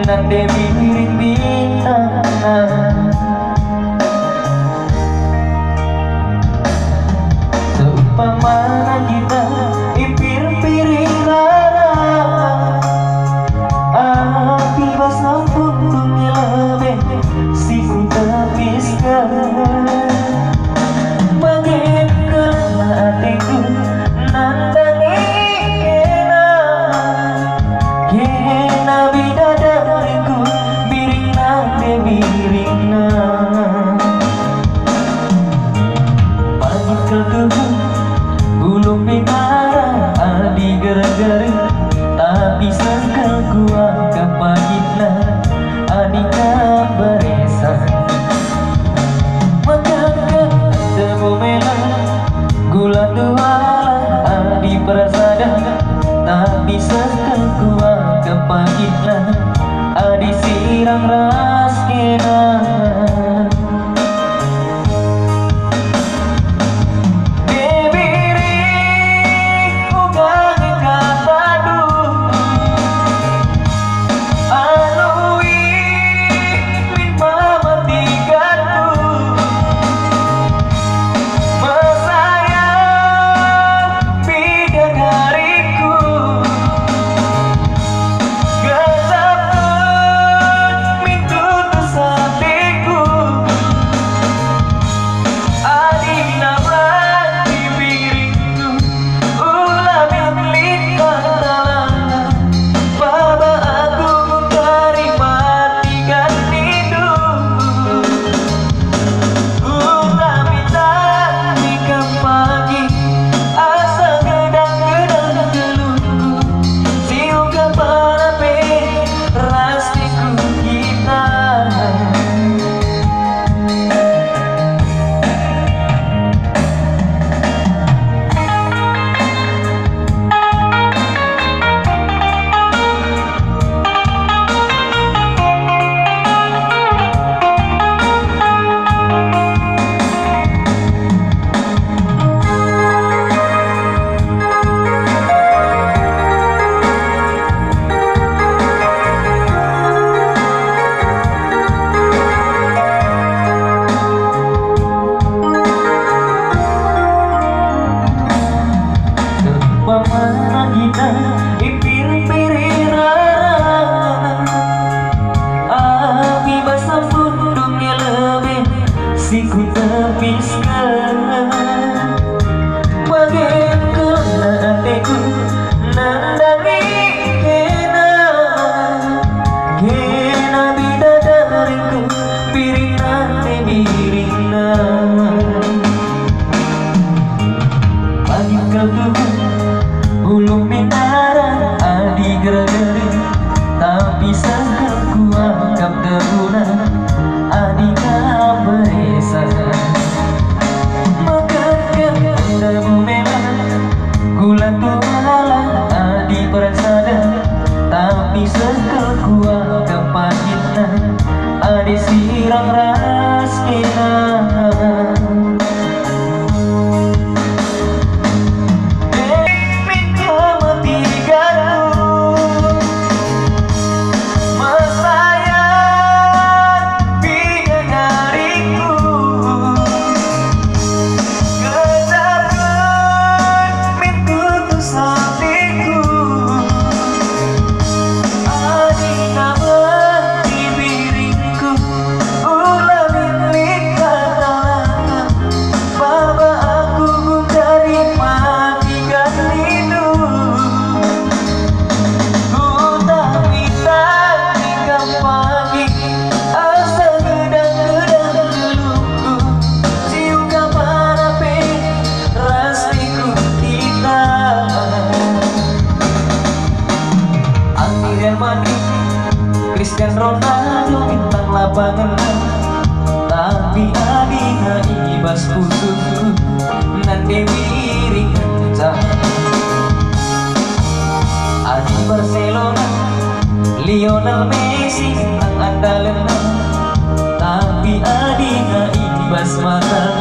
nande miring bintang. Seumpama kita ipir-piring rara, api basah puntung lebih siku tepiskan. Makin kena hatiku nandangi kena bidadariku biring nande biringna. Pagi ketubuh belum pinara adi gara-gara tapi sangka gua kepagitna adi kabaresan. Maka ketemu melang gula tuala adi prasada tapi sangka gua kepagitna adi sirang raskena. Ipir-piring rara, api basah punungnya lebih siku tepiskan. Bagian kena hatiku nandangi kena bidadariku biring nande biringna. Pagi ketubuh belum minara adi gara-gara tapi sangka gua anggap teruna adi kabaresan. Maka ketemu memang gula tuala adi prasada tapi sangka gua anggap pahitna adi sirang raskena. Cristiano Ronaldo bintang lapangan tapi adina ibas pusuku nande miring kencang. Adi Barcelona Lionel Messi bintang andalan tapi adina ibas mata